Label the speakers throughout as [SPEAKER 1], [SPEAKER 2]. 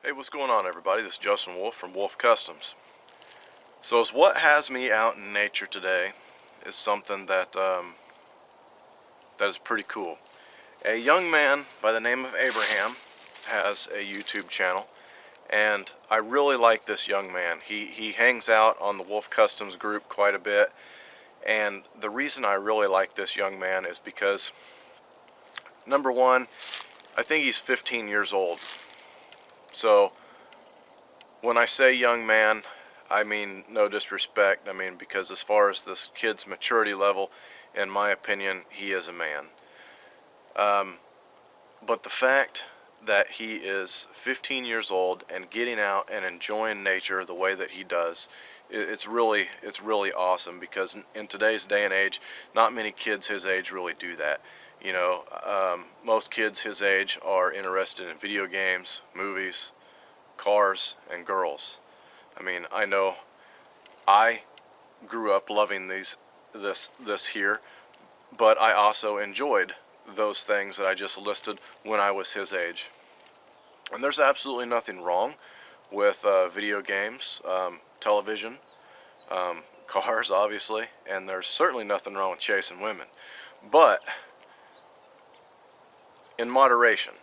[SPEAKER 1] Hey, what's going on, everybody? This is Justin Wolf from Wolf Customs. So, as what has me out in nature today is something that is pretty cool. A young man by the name of Abraham has a YouTube channel, and I really like this young man. He hangs out on the Wolf Customs group quite a bit, and the reason I really like this young man is because, number one, I think he's 15 years old. So, when I say young man, I mean no disrespect. I mean because as far as this kid's maturity level, in my opinion, he is a man. But the fact that he is 15 years old and getting out and enjoying nature the way that he does, it's really awesome, because in today's day and age, not many kids his age really do that. You know, most kids his age are interested in video games, movies, cars, and girls. I mean, I know I grew up loving this here, but I also enjoyed those things that I just listed when I was his age. And there's absolutely nothing wrong with video games, television, cars, obviously, and there's certainly nothing wrong with chasing women. But in moderation.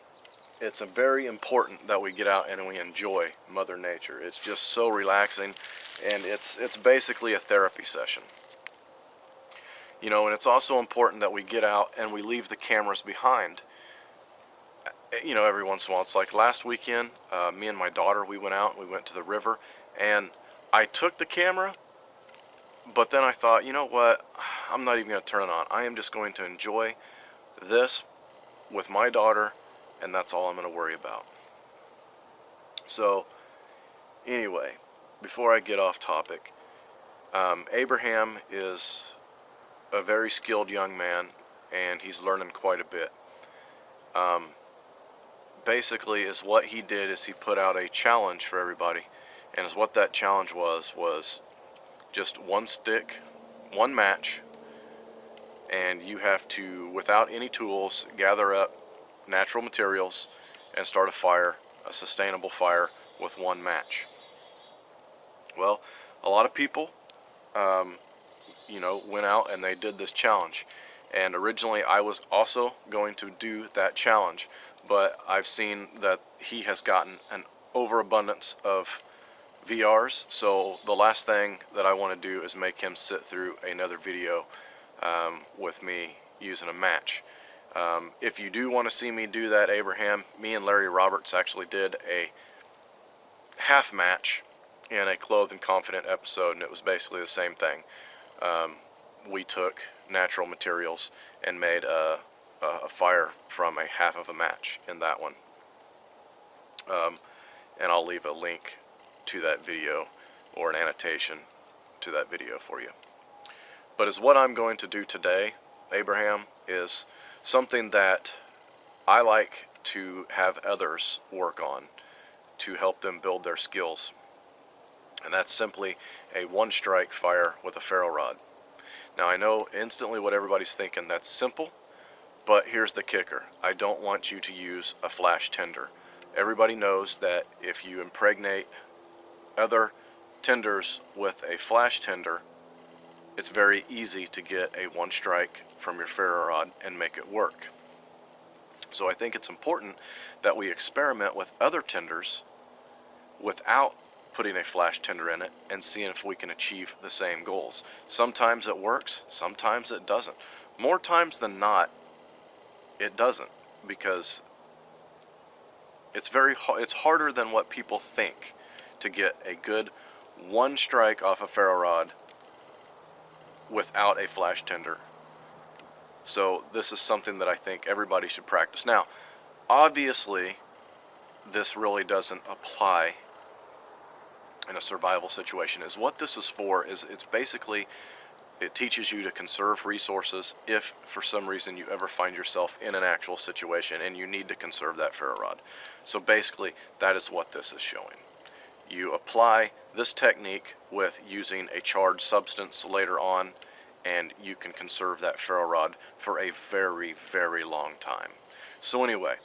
[SPEAKER 1] It's very important that we get out and we enjoy Mother Nature. It's just so relaxing, and it's basically a therapy session. You know, and it's also important that we get out and we leave the cameras behind. You know, every once in a while. It's like last weekend, me and my daughter, we went out and we went to the river, and I took the camera, but then I thought, you know what, I'm not even going to turn it on. I am just going to enjoy this with my daughter, and that's all I'm going to worry about. So, anyway, before I get off topic, Abraham is a very skilled young man, and he's learning quite a bit. Basically, is what he did is he put out a challenge for everybody, and is what that challenge was just one stick, one match, and you have to, without any tools, gather up natural materials and start a fire, a sustainable fire, with one match. Well, a lot of people, you know, went out and they did this challenge. And originally I was also going to do that challenge, but I've seen that he has gotten an overabundance of VRs, so the last thing that I want to do is make him sit through another video with me using a match. If you do want to see me do that, Abraham, me and Larry Roberts actually did a half match in a Clothed and Confident episode, and it was basically the same thing. We took natural materials and made a fire from a half of a match in that one. And I'll leave a link to that video or an annotation to that video for you. But as what I'm going to do today, Abraham, is something that I like to have others work on to help them build their skills. And that's simply a one-strike fire with a ferro rod. Now, I know instantly what everybody's thinking, that's simple, but here's the kicker. I don't want you to use a flash tinder. Everybody knows that if you impregnate other tinders with a flash tinder, it's very easy to get a one strike from your ferro rod and make it work. So I think it's important that we experiment with other tinders without putting a flash tinder in it and seeing if we can achieve the same goals. Sometimes it works, sometimes it doesn't. More times than not, it doesn't, because it's harder than what people think to get a good one strike off a ferro rod without a flash tinder. So this is something that I think everybody should practice. Now, obviously, this really doesn't apply in a survival situation. Is what this is for is it's basically, it teaches you to conserve resources if for some reason you ever find yourself in an actual situation and you need to conserve that ferro rod. So basically, that is what this is showing. You apply this technique with using a charged substance later on, and you can conserve that ferro rod for a very, very long time. So anyway,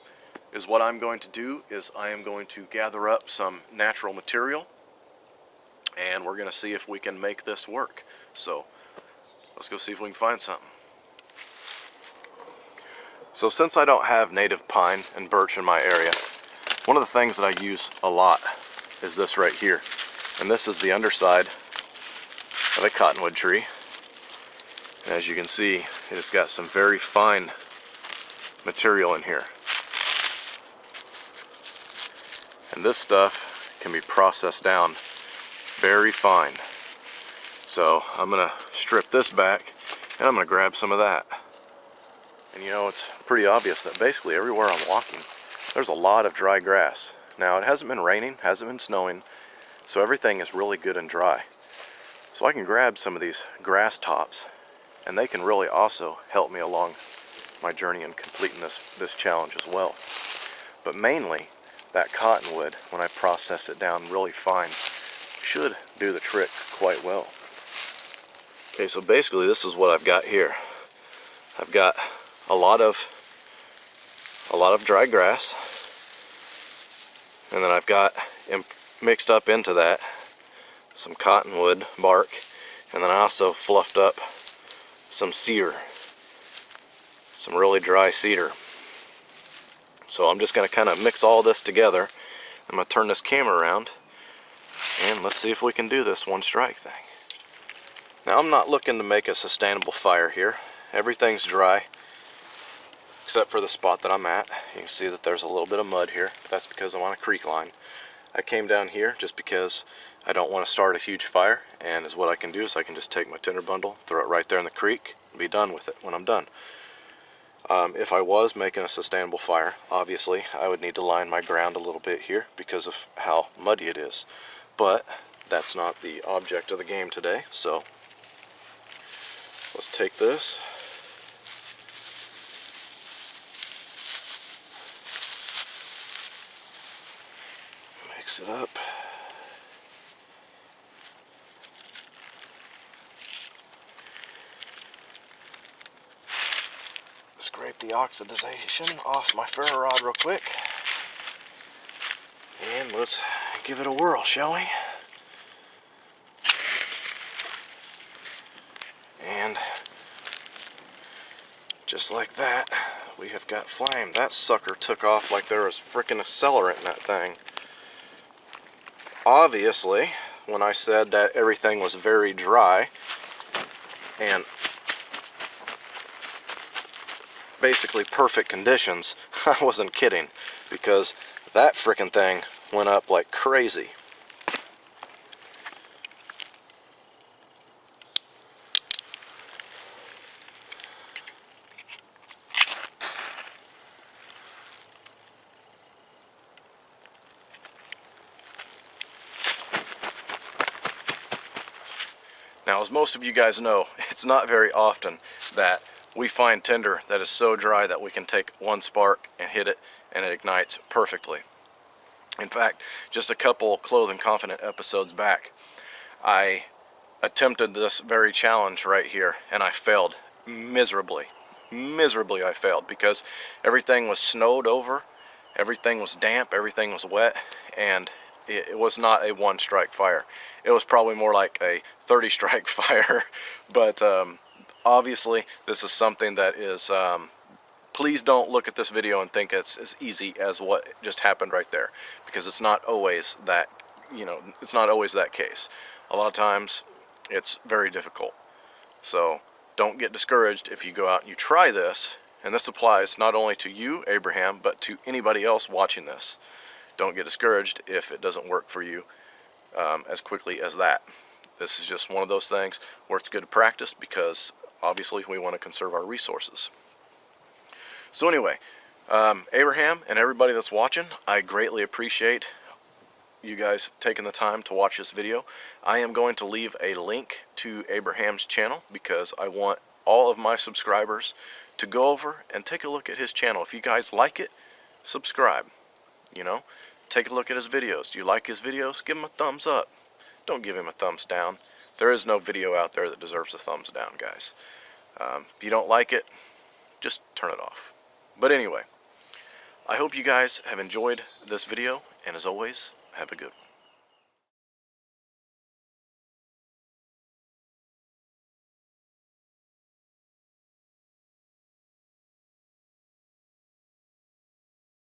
[SPEAKER 1] is what I'm going to do is I am going to gather up some natural material, and we're going to see if we can make this work. So let's go see if we can find something. So since I don't have native pine and birch in my area, one of the things that I use a lot is this right here. And this is the underside of a cottonwood tree. And as you can see, it has got some very fine material in here. And this stuff can be processed down very fine. So I'm going to strip this back and I'm going to grab some of that. And you know, it's pretty obvious that basically everywhere I'm walking, there's a lot of dry grass. Now, it hasn't been raining, hasn't been snowing, so everything is really good and dry. So I can grab some of these grass tops, and they can really also help me along my journey in completing this challenge as well. But mainly, that cottonwood, when I process it down really fine, should do the trick quite well. Okay, so basically this is what I've got here. I've got a lot of dry grass, and then I've got mixed up into that some cottonwood bark, and then I also fluffed up some cedar, some really dry cedar. So I'm just going to kind of mix all this together. I'm going to turn this camera around and let's see if we can do this one strike thing. Now, I'm not looking to make a sustainable fire here. Everything's dry except for the spot that I'm at. You can see that there's a little bit of mud here. That's because I'm on a creek line. I came down here just because I don't want to start a huge fire, and is what I can do is I can just take my tinder bundle, throw it right there in the creek, and be done with it when I'm done. If I was making a sustainable fire, obviously I would need to line my ground a little bit here because of how muddy it is. But that's not the object of the game today, so let's take this. Mix it up. Scrape the oxidization off my ferro rod real quick. And let's give it a whirl, shall we? And just like that, we have got flame. That sucker took off like there was frickin' accelerant in that thing. Obviously, when I said that everything was very dry and basically perfect conditions, I wasn't kidding, because that frickin' thing went up like crazy. Now, as most of you guys know, it's not very often that we find tinder that is so dry that we can take one spark and hit it and it ignites perfectly. In fact, just a couple Clothing Confident episodes back, I attempted this very challenge right here and I failed miserably. Miserably I failed because everything was snowed over, everything was damp, everything was wet, and it was not a one strike fire. It was probably more like a 30 strike fire. But obviously this is something that is, please don't look at this video and think it's as easy as what just happened right there, because it's not always that, it's not always that case. A lot of times it's very difficult. So don't get discouraged if you go out and you try this, and this applies not only to you, Abraham, but to anybody else watching this. Don't get discouraged if it doesn't work for you as quickly as that. This is just one of those things where it's good to practice, because obviously we want to conserve our resources. So anyway, Abraham and everybody that's watching, I greatly appreciate you guys taking the time to watch this video. I am going to leave a link to Abraham's channel because I want all of my subscribers to go over and take a look at his channel. If you guys like it, subscribe. Take a look at his videos. Do you like his videos? Give him a thumbs up. Don't give him a thumbs down. There is no video out there that deserves a thumbs down, guys. If you don't like it, just turn it off. But anyway, I hope you guys have enjoyed this video, and as always, have a good one.